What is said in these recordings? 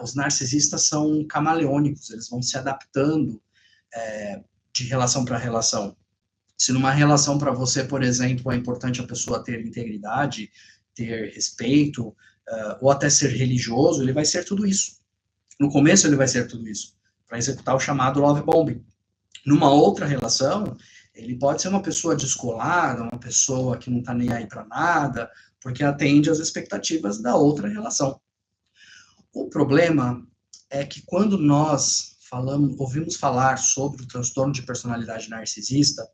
os narcisistas são camaleônicos, eles vão se adaptando de relação para relação. Se numa relação para você, por exemplo, é importante a pessoa ter integridade, ter respeito, ou até ser religioso, ele vai ser tudo isso. No começo ele vai ser tudo isso, para executar o chamado love bombing. Numa outra relação, ele pode ser uma pessoa descolada, uma pessoa que não está nem aí para nada, porque atende às expectativas da outra relação. O problema é que quando nós ouvimos falar sobre o transtorno de personalidade narcisista,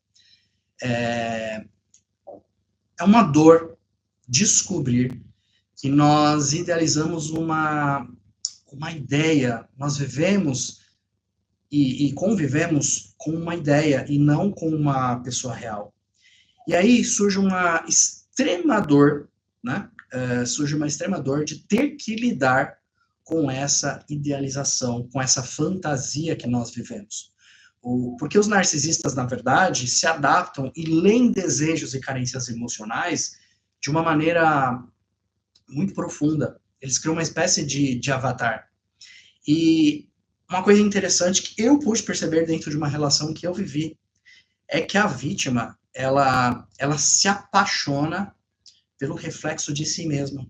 é uma dor descobrir que nós idealizamos uma ideia, nós vivemos e convivemos com uma ideia e não com uma pessoa real. E aí surge uma extrema dor, né? Surge uma extrema dor de ter que lidar com essa idealização, com essa fantasia que nós vivemos. Porque os narcisistas, na verdade, se adaptam e leem desejos e carências emocionais de uma maneira muito profunda. Eles criam uma espécie de avatar. E uma coisa interessante que eu pude perceber dentro de uma relação que eu vivi é que a vítima, ela se apaixona pelo reflexo de si mesma.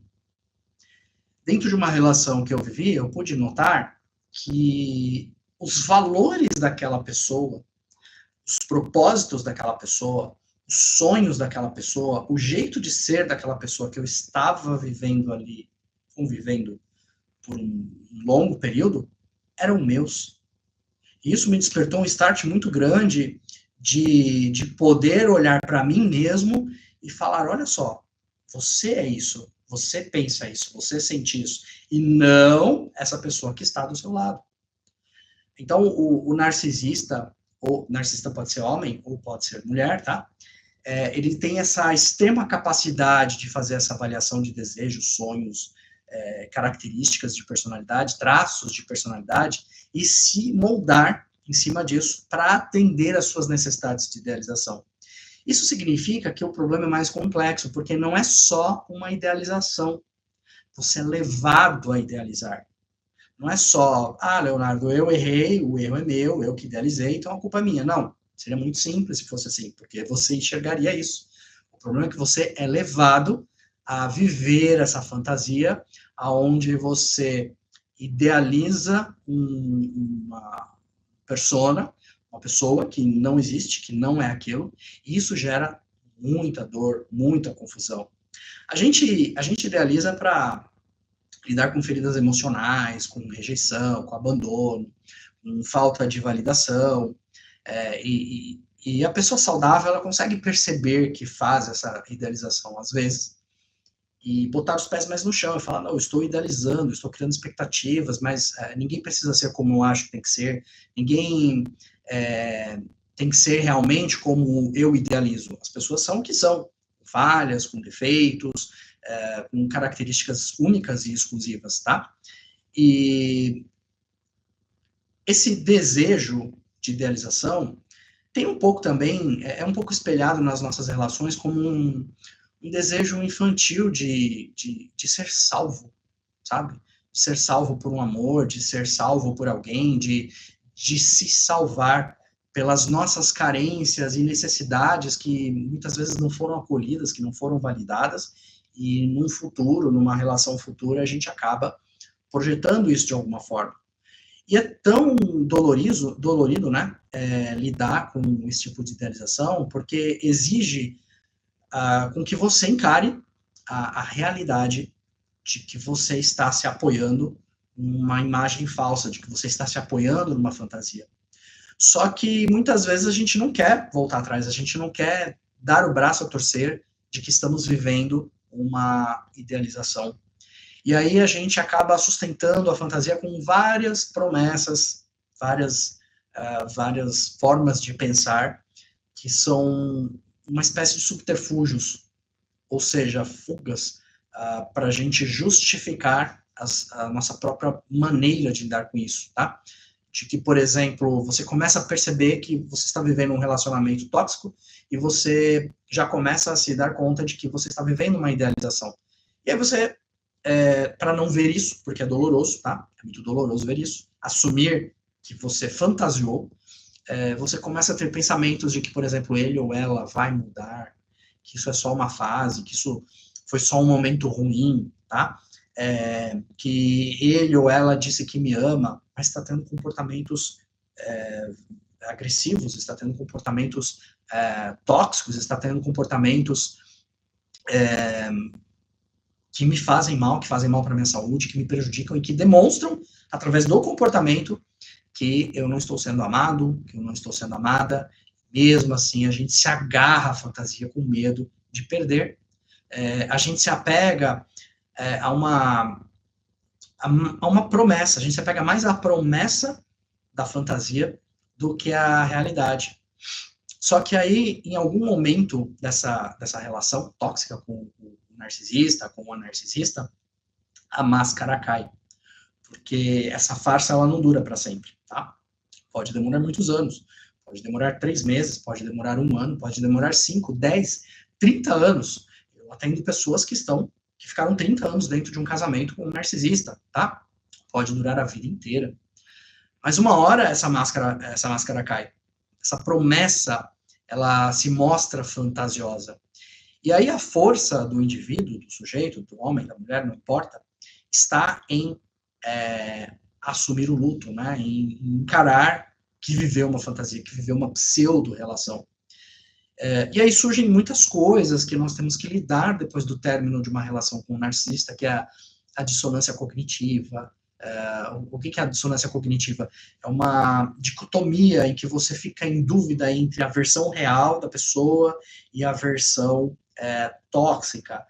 Dentro de uma relação que eu vivi, eu pude notar que os valores daquela pessoa, os propósitos daquela pessoa, os sonhos daquela pessoa, o jeito de ser daquela pessoa que eu estava vivendo ali, convivendo por um longo período, eram meus. E isso me despertou um start muito grande de poder olhar para mim mesmo e falar, olha só, você é isso, você pensa isso, você sente isso, e não essa pessoa que está do seu lado. Então, o narcisista, ou narcisista pode ser homem ou pode ser mulher, tá? Ele tem essa extrema capacidade de fazer essa avaliação de desejos, sonhos, características de personalidade, traços de personalidade, e se moldar em cima disso para atender às suas necessidades de idealização. Isso significa que o problema é mais complexo, porque não é só uma idealização. Você é levado a idealizar. Não é só, Leonardo, eu errei, o erro é meu, eu que idealizei, então a culpa é minha. Não, seria muito simples se fosse assim, porque você enxergaria isso. O problema é que você é levado a viver essa fantasia, aonde você idealiza uma persona, uma pessoa que não existe, que não é aquilo, e isso gera muita dor, muita confusão. A gente idealiza para lidar com feridas emocionais, com rejeição, com abandono, com falta de validação, e a pessoa saudável, ela consegue perceber que faz essa idealização, às vezes, e botar os pés mais no chão, e falar, não, eu estou idealizando, estou criando expectativas, mas ninguém precisa ser como eu acho que tem que ser, ninguém tem que ser realmente como eu idealizo. As pessoas são o que são, com falhas, com defeitos, com características únicas e exclusivas, tá? E esse desejo de idealização tem um pouco também, é um pouco espelhado nas nossas relações como um desejo infantil de ser salvo, sabe? De ser salvo por um amor, de ser salvo por alguém, de se salvar pelas nossas carências e necessidades que muitas vezes não foram acolhidas, que não foram validadas, e num futuro, numa relação futura, a gente acaba projetando isso de alguma forma. E é tão dolorido, né, lidar com esse tipo de idealização, porque exige com que você encare a realidade de que você está se apoiando numa imagem falsa, de que você está se apoiando numa fantasia. Só que muitas vezes a gente não quer voltar atrás, a gente não quer dar o braço a torcer de que estamos vivendo uma idealização. E aí a gente acaba sustentando a fantasia com várias promessas, várias formas de pensar, que são uma espécie de subterfúgios, ou seja, fugas, para a gente justificar a nossa própria maneira de lidar com isso, tá? De que, por exemplo, você começa a perceber que você está vivendo um relacionamento tóxico e você já começa a se dar conta de que você está vivendo uma idealização. E aí você para não ver isso, porque é doloroso, tá? É muito doloroso ver isso. Assumir que você fantasiou, você começa a ter pensamentos de que, por exemplo, ele ou ela vai mudar, que isso é só uma fase, que isso foi só um momento ruim, tá? Que ele ou ela disse que me ama, mas está tendo comportamentos agressivos, está tendo comportamentos tóxicos, está tendo comportamentos que me fazem mal, que fazem mal para a minha saúde, que me prejudicam e que demonstram, através do comportamento, que eu não estou sendo amado, que eu não estou sendo amada. Mesmo assim, a gente se agarra à fantasia com medo de perder. A gente se apega a uma promessa, a gente se apega mais à promessa da fantasia do que à realidade. Só que aí, em algum momento dessa relação tóxica com o narcisista, com a narcisista, a máscara cai. Porque essa farsa, ela não dura para sempre, tá? Pode demorar muitos anos, pode demorar 3 meses, pode demorar 1 ano, pode demorar 5, 10, 30 anos. Eu atendo pessoas que ficaram 30 anos dentro de um casamento com um narcisista, tá? Pode durar a vida inteira. Mas uma hora essa máscara cai. Essa promessa, ela se mostra fantasiosa. E aí a força do indivíduo, do sujeito, do homem, da mulher, não importa, está em assumir o luto, né? Em encarar que viveu uma fantasia, que viveu uma pseudo-relação. E aí surgem muitas coisas que nós temos que lidar depois do término de uma relação com um narcisista, que é a dissonância cognitiva. O que é a dissonância cognitiva? É uma dicotomia em que você fica em dúvida entre a versão real da pessoa e a versão tóxica.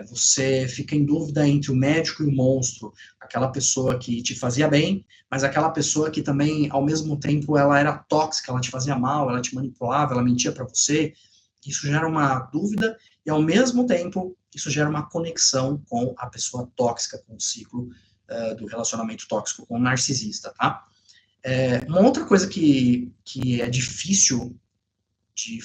Você fica em dúvida entre o médico e o monstro, aquela pessoa que te fazia bem, mas aquela pessoa que também, ao mesmo tempo, ela era tóxica, ela te fazia mal, ela te manipulava, ela mentia para você. Isso gera uma dúvida e, ao mesmo tempo, isso gera uma conexão com a pessoa tóxica, com o ciclo do relacionamento tóxico com o narcisista, tá? Uma outra coisa que é difícil que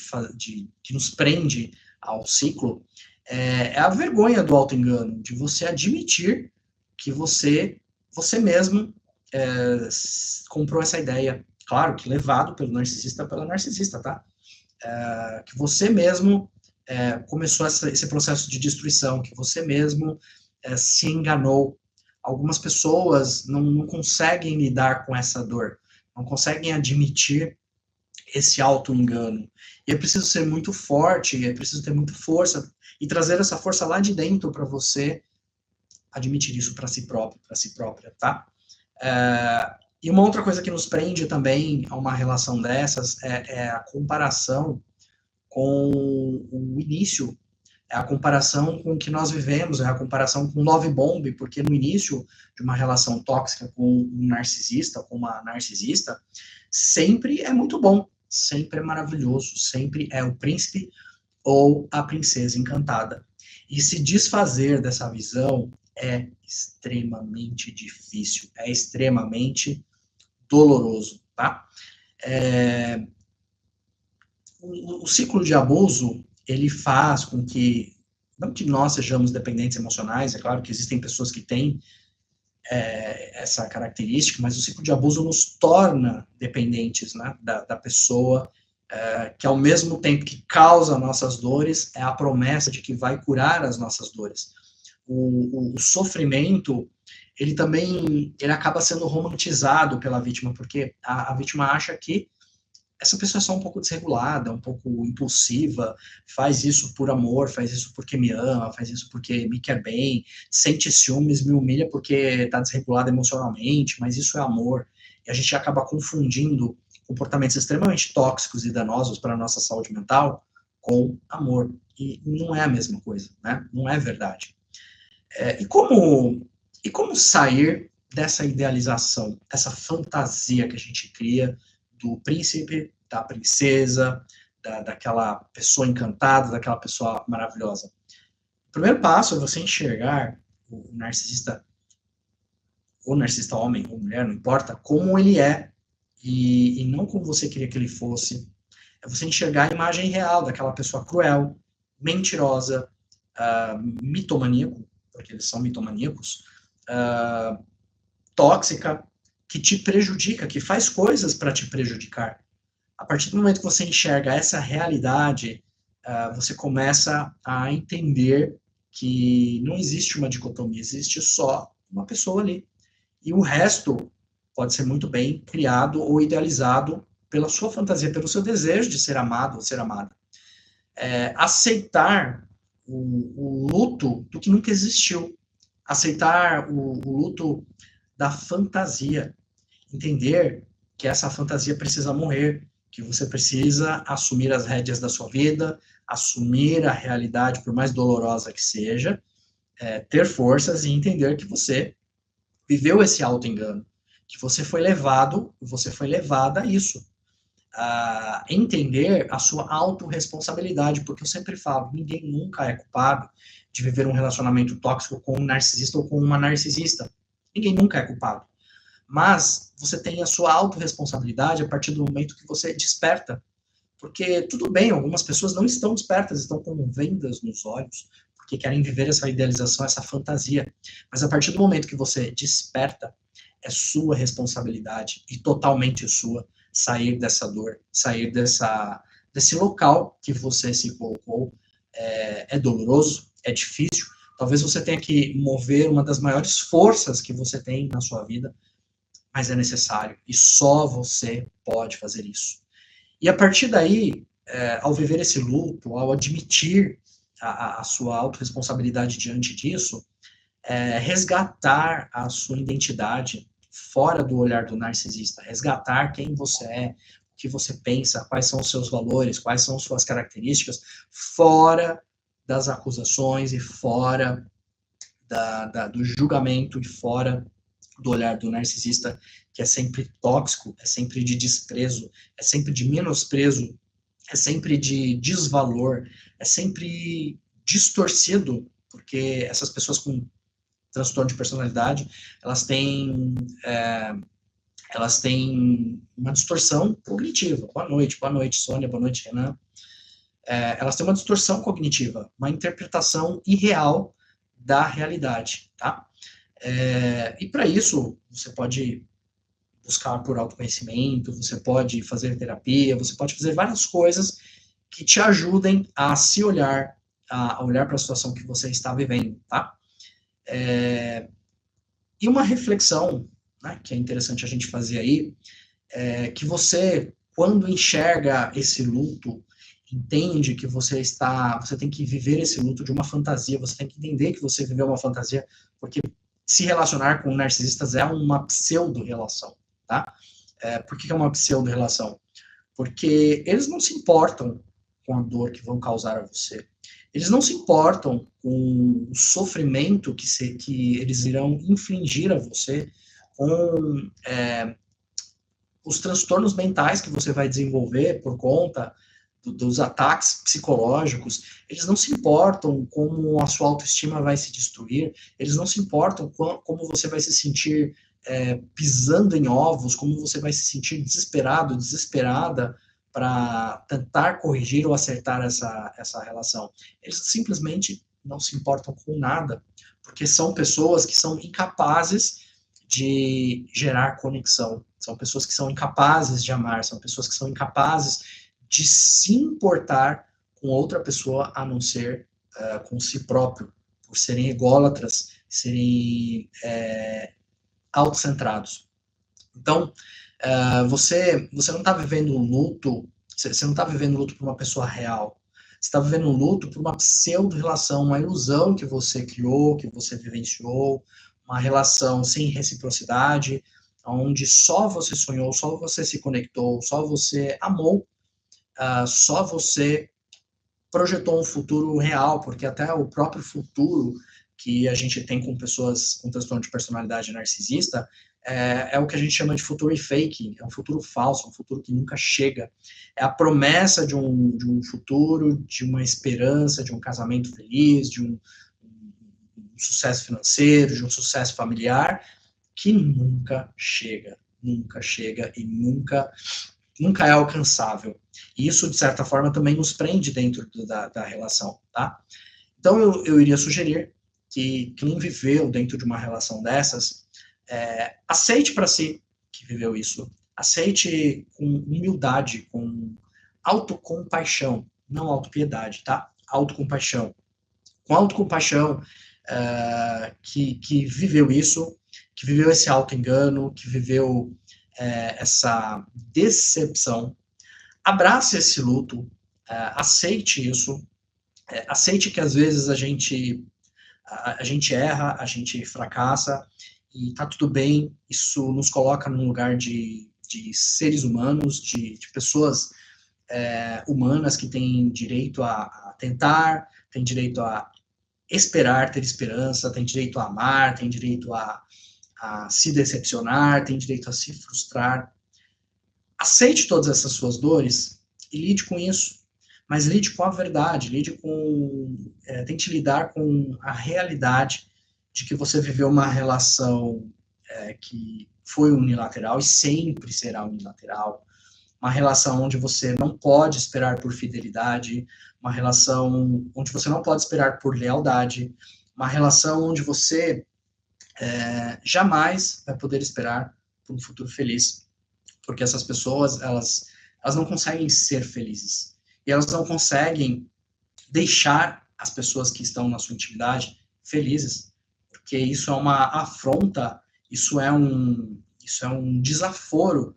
nos prende ao ciclo é a vergonha do auto-engano, de você admitir que você mesmo comprou essa ideia. Claro que levado pela narcisista, tá? Que você mesmo começou esse processo de destruição, que você mesmo se enganou. Algumas pessoas não conseguem lidar com essa dor, não conseguem admitir esse auto-engano. E é preciso ser muito forte, é preciso ter muita força e trazer essa força lá de dentro para você admitir isso para si próprio, para si própria, tá? E uma outra coisa que nos prende também a uma relação dessas é a comparação com o início, é a comparação com o que nós vivemos, é a comparação com o love bomb, porque no início de uma relação tóxica com um narcisista, com uma narcisista, sempre é muito bom, sempre é maravilhoso, sempre é o príncipe ou a princesa encantada. E se desfazer dessa visão é extremamente difícil, é extremamente doloroso, tá? O ciclo de abuso, ele faz com que, não que nós sejamos dependentes emocionais, é claro que existem pessoas que têm essa característica, mas o ciclo de abuso nos torna dependentes, né, da pessoa, que ao mesmo tempo que causa nossas dores, é a promessa de que vai curar as nossas dores. O sofrimento, ele acaba sendo romantizado pela vítima, porque a vítima acha que essa pessoa é só um pouco desregulada, um pouco impulsiva, faz isso por amor, faz isso porque me ama, faz isso porque me quer bem, sente ciúmes, me humilha porque está desregulada emocionalmente, mas isso é amor. E a gente acaba confundindo comportamentos extremamente tóxicos e danosos para a nossa saúde mental com amor. E não é a mesma coisa, né? Não é verdade. E como sair dessa idealização, dessa fantasia que a gente cria do príncipe, da princesa, daquela pessoa encantada, daquela pessoa maravilhosa? O primeiro passo é você enxergar o narcisista homem ou mulher, não importa, como ele é, e não como você queria que ele fosse. É você enxergar a imagem real daquela pessoa cruel, mentirosa, mitomaníaco, porque eles são mitomaníacos, tóxica, que te prejudica, que faz coisas para te prejudicar. A partir do momento que você enxerga essa realidade, você começa a entender que não existe uma dicotomia, existe só uma pessoa ali. E o resto pode ser muito bem criado ou idealizado pela sua fantasia, pelo seu desejo de ser amado ou ser amada. Aceitar o luto do que nunca existiu. Aceitar o luto da fantasia. Entender que essa fantasia precisa morrer, que você precisa assumir as rédeas da sua vida, assumir a realidade, por mais dolorosa que seja, ter forças e entender que você viveu esse auto-engano, que você foi levado, você foi levada a isso. Entender a sua autorresponsabilidade, porque eu sempre falo, ninguém nunca é culpado de viver um relacionamento tóxico com um narcisista ou com uma narcisista. Ninguém nunca é culpado. Mas você tem a sua autorresponsabilidade a partir do momento que você desperta. Porque, tudo bem, algumas pessoas não estão despertas, estão com vendas nos olhos, porque querem viver essa idealização, essa fantasia. Mas a partir do momento que você desperta, é sua responsabilidade, e totalmente sua, sair dessa dor, sair desse local que você se colocou. É doloroso, é difícil. Talvez você tenha que mover uma das maiores forças que você tem na sua vida, mas é necessário, e só você pode fazer isso. E a partir daí, ao viver esse luto, ao admitir a sua autorresponsabilidade diante disso, resgatar a sua identidade fora do olhar do narcisista, resgatar quem você é, o que você pensa, quais são os seus valores, quais são suas características, fora das acusações e fora do julgamento e fora do olhar do narcisista, que é sempre tóxico, é sempre de desprezo, é sempre de menosprezo, é sempre de desvalor, é sempre distorcido, porque essas pessoas com transtorno de personalidade, elas têm uma distorção cognitiva. Boa noite, Sônia, boa noite, Renan. Elas têm uma distorção cognitiva, uma interpretação irreal da realidade, tá? E para isso, você pode buscar por autoconhecimento, você pode fazer terapia, você pode fazer várias coisas que te ajudem a se olhar, a olhar para a situação que você está vivendo, tá? E uma reflexão, né, que é interessante a gente fazer aí, que você, quando enxerga esse luto, entende que você tem que viver esse luto de uma fantasia, você tem que entender que você viveu uma fantasia, porque se relacionar com narcisistas é uma pseudo-relação, tá? Por que é uma pseudo-relação? Porque eles não se importam com a dor que vão causar a você. Eles não se importam com o sofrimento que eles irão infligir a você, com os transtornos mentais que você vai desenvolver por conta dos ataques psicológicos. Eles não se importam como a sua autoestima vai se destruir, eles não se importam como você vai se sentir pisando em ovos, como você vai se sentir desesperado, desesperada para tentar corrigir ou acertar essa relação. Eles simplesmente não se importam com nada, porque são pessoas que são incapazes de gerar conexão, são pessoas que são incapazes de amar, são pessoas que são incapazes de se importar com outra pessoa a não ser com si próprio, por serem ególatras, serem autocentrados. Então, você não está vivendo um luto, você não está vivendo um luto por uma pessoa real, você está vivendo um luto por uma pseudo-relação, uma ilusão que você criou, que você vivenciou, uma relação sem reciprocidade, onde só você sonhou, só você se conectou, só você amou, só você projetou um futuro real, porque até o próprio futuro que a gente tem com pessoas com transtorno de personalidade narcisista é o que a gente chama de futuro fake, é um futuro falso, um futuro que nunca chega. É a promessa de um futuro, de uma esperança, de um casamento feliz, de um sucesso financeiro, de um sucesso familiar, que nunca chega e nunca é alcançável. E isso, de certa forma, também nos prende dentro da relação, tá? Então, eu iria sugerir que não viveu dentro de uma relação dessas, aceite para si que viveu isso. Aceite com humildade, com autocompaixão, não autopiedade, tá? Autocompaixão. Com autocompaixão, que viveu isso, que viveu esse auto-engano, que viveu essa decepção. Abrace esse luto, aceite isso, aceite que às vezes a gente erra, a gente fracassa, e tá tudo bem, isso nos coloca num lugar de seres humanos, de pessoas humanas que têm direito a tentar, têm direito a esperar, ter esperança, têm direito a amar, têm direito a se decepcionar, têm direito a se frustrar. Aceite todas essas suas dores e lide com isso, mas lide com a verdade, tente lidar com a realidade de que você viveu uma relação que foi unilateral e sempre será unilateral, uma relação onde você não pode esperar por fidelidade, uma relação onde você não pode esperar por lealdade, uma relação onde você jamais vai poder esperar por um futuro feliz, porque essas pessoas, elas não conseguem ser felizes, e elas não conseguem deixar as pessoas que estão na sua intimidade felizes, porque isso é uma afronta, isso é um desaforo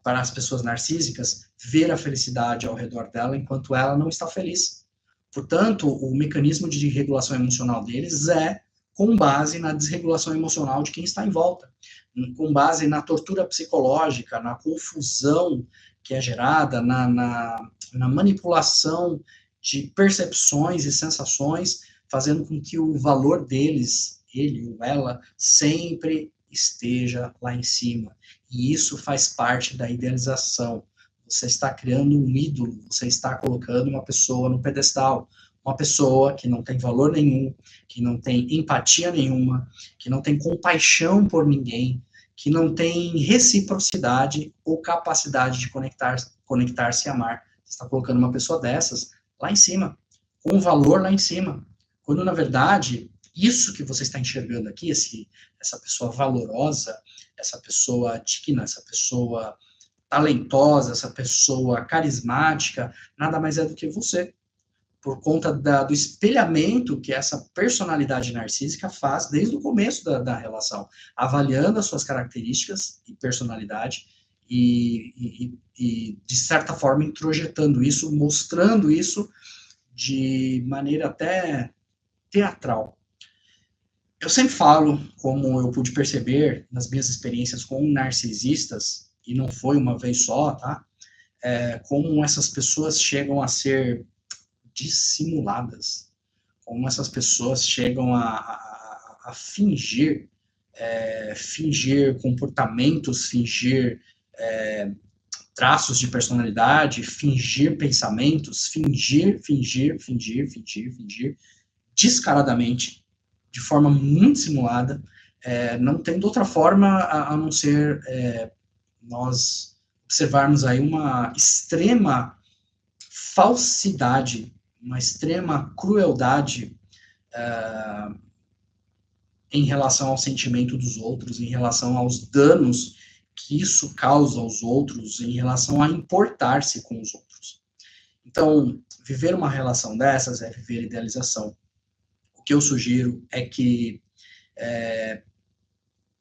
para as pessoas narcísicas ver a felicidade ao redor dela enquanto ela não está feliz. Portanto, o mecanismo de regulação emocional deles é com base na desregulação emocional de quem está em volta, com base na tortura psicológica, na confusão que é gerada, na manipulação de percepções e sensações, fazendo com que o valor deles, ele ou ela, sempre esteja lá em cima. E isso faz parte da idealização. Você está criando um ídolo, você está colocando uma pessoa no pedestal, uma pessoa que não tem valor nenhum, que não tem empatia nenhuma, que não tem compaixão por ninguém, que não tem reciprocidade ou capacidade de conectar-se e amar. Você está colocando uma pessoa dessas lá em cima, com um valor lá em cima, quando, na verdade, isso que você está enxergando aqui, essa pessoa valorosa, essa pessoa digna, essa pessoa talentosa, essa pessoa carismática, nada mais é do que você, por conta do espelhamento que essa personalidade narcísica faz desde o começo da relação, avaliando as suas características e personalidade e, de certa forma, introjetando isso, mostrando isso de maneira até teatral. Eu sempre falo, como eu pude perceber nas minhas experiências com narcisistas, e não foi uma vez só, tá? Como essas pessoas chegam a ser dissimuladas, como essas pessoas chegam a fingir, fingir comportamentos, fingir traços de personalidade, fingir pensamentos, fingir descaradamente, de forma muito simulada, não tendo outra forma a não ser nós observarmos aí uma extrema falsidade, uma extrema crueldade em relação ao sentimento dos outros, em relação aos danos que isso causa aos outros, em relação a importar-se com os outros. Então, viver uma relação dessas é viver idealização. O que eu sugiro é que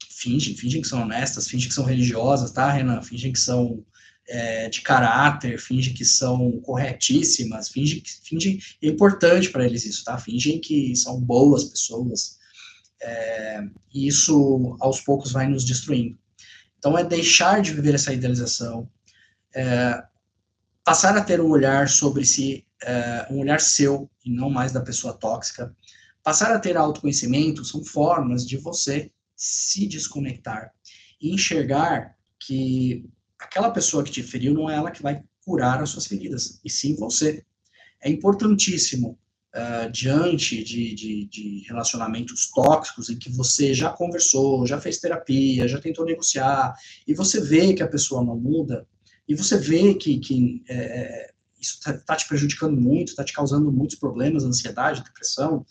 fingem que são honestas, fingem que são religiosas, tá, Renan? Fingem que são de caráter, fingem que são corretíssimas, fingem, é importante para eles isso, tá? Fingem que são boas pessoas, e isso, aos poucos, vai nos destruindo. Então, é deixar de viver essa idealização, passar a ter um olhar sobre si, um olhar seu, e não mais da pessoa tóxica. Passar a ter autoconhecimento são formas de você se desconectar e enxergar que aquela pessoa que te feriu não é ela que vai curar as suas feridas, e sim você. É importantíssimo, diante de relacionamentos tóxicos em que você já conversou, já fez terapia, já tentou negociar, e você vê que a pessoa não muda, e você vê que isso está te prejudicando muito, está te causando muitos problemas, ansiedade, depressão,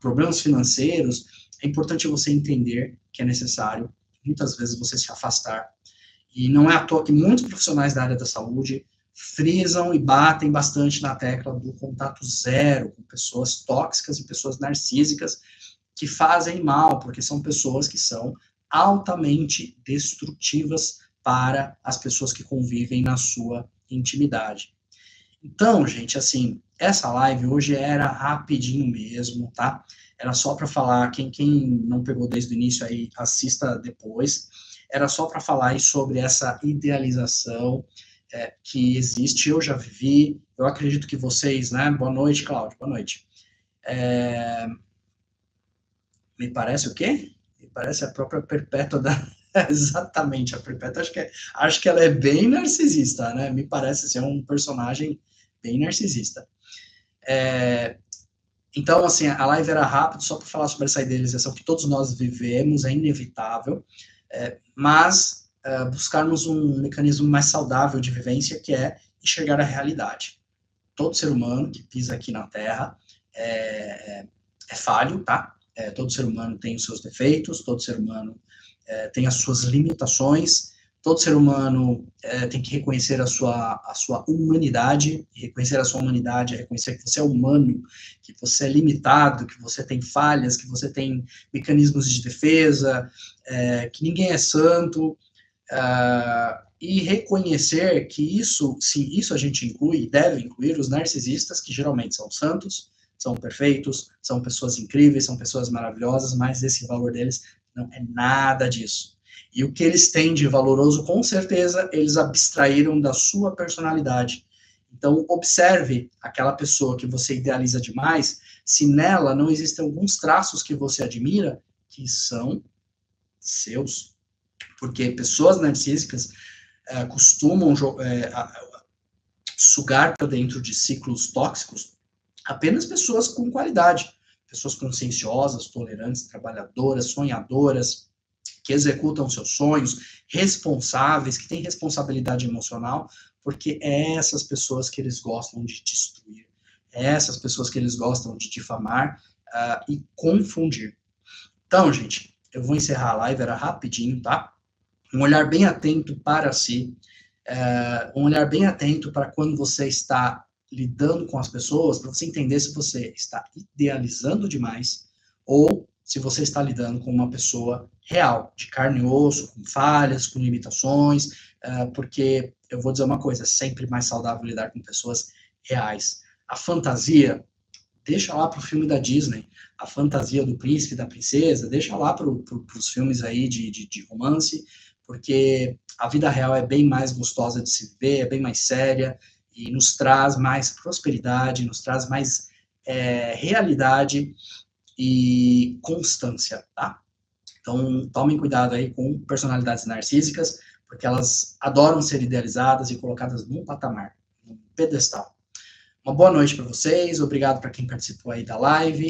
problemas financeiros, é importante você entender que é necessário, muitas vezes, você se afastar. E não é à toa que muitos profissionais da área da saúde frisam e batem bastante na tecla do contato zero com pessoas tóxicas e pessoas narcísicas que fazem mal, porque são pessoas que são altamente destrutivas para as pessoas que convivem na sua intimidade. Então, gente, assim, essa live hoje era rapidinho mesmo, tá? Era só para falar, quem não pegou desde o início aí, assista depois. Era só para falar aí sobre essa idealização que existe, eu já vivi, eu acredito que vocês, né? Boa noite, Cláudio, boa noite. Me parece o quê? Me parece a própria Perpétua da... Exatamente, a Perpétua, acho que ela é bem narcisista, né? Me parece ser um personagem bem narcisista. Então, assim, a live era rápida, só para falar sobre essa idealização que todos nós vivemos, é inevitável, mas buscarmos um mecanismo mais saudável de vivência, que é enxergar a realidade. Todo ser humano que pisa aqui na Terra é falho, tá? Todo ser humano tem os seus defeitos, todo ser humano tem as suas limitações, todo ser humano tem que reconhecer a sua humanidade, e reconhecer a sua humanidade é reconhecer que você é humano, que você é limitado, que você tem falhas, que você tem mecanismos de defesa, que ninguém é santo, e reconhecer que isso a gente inclui, deve incluir os narcisistas, que geralmente são santos, são perfeitos, são pessoas incríveis, são pessoas maravilhosas, mas esse valor deles não é nada disso. E o que eles têm de valoroso, com certeza, eles abstraíram da sua personalidade. Então, observe aquela pessoa que você idealiza demais, se nela não existem alguns traços que você admira, que são seus. Porque pessoas narcísicas costumam sugar para dentro de ciclos tóxicos apenas pessoas com qualidade, pessoas conscienciosas, tolerantes, trabalhadoras, sonhadoras, que executam seus sonhos, responsáveis, que têm responsabilidade emocional, porque é essas pessoas que eles gostam de destruir, é essas pessoas que eles gostam de difamar e confundir. Então, gente, eu vou encerrar a live, era rapidinho, tá? Um olhar bem atento para si, um olhar bem atento para quando você está lidando com as pessoas, para você entender se você está idealizando demais ou se você está lidando com uma pessoa real, de carne e osso, com falhas, com limitações, porque eu vou dizer uma coisa, é sempre mais saudável lidar com pessoas reais. A fantasia, deixa lá para o filme da Disney, a fantasia do príncipe e da princesa, deixa lá para os filmes aí de romance, porque a vida real é bem mais gostosa de se viver, é bem mais séria, e nos traz mais prosperidade, nos traz mais realidade e constância, tá? Então, tomem cuidado aí com personalidades narcísicas, porque elas adoram ser idealizadas e colocadas num patamar, num pedestal. Uma boa noite para vocês, obrigado para quem participou aí da live,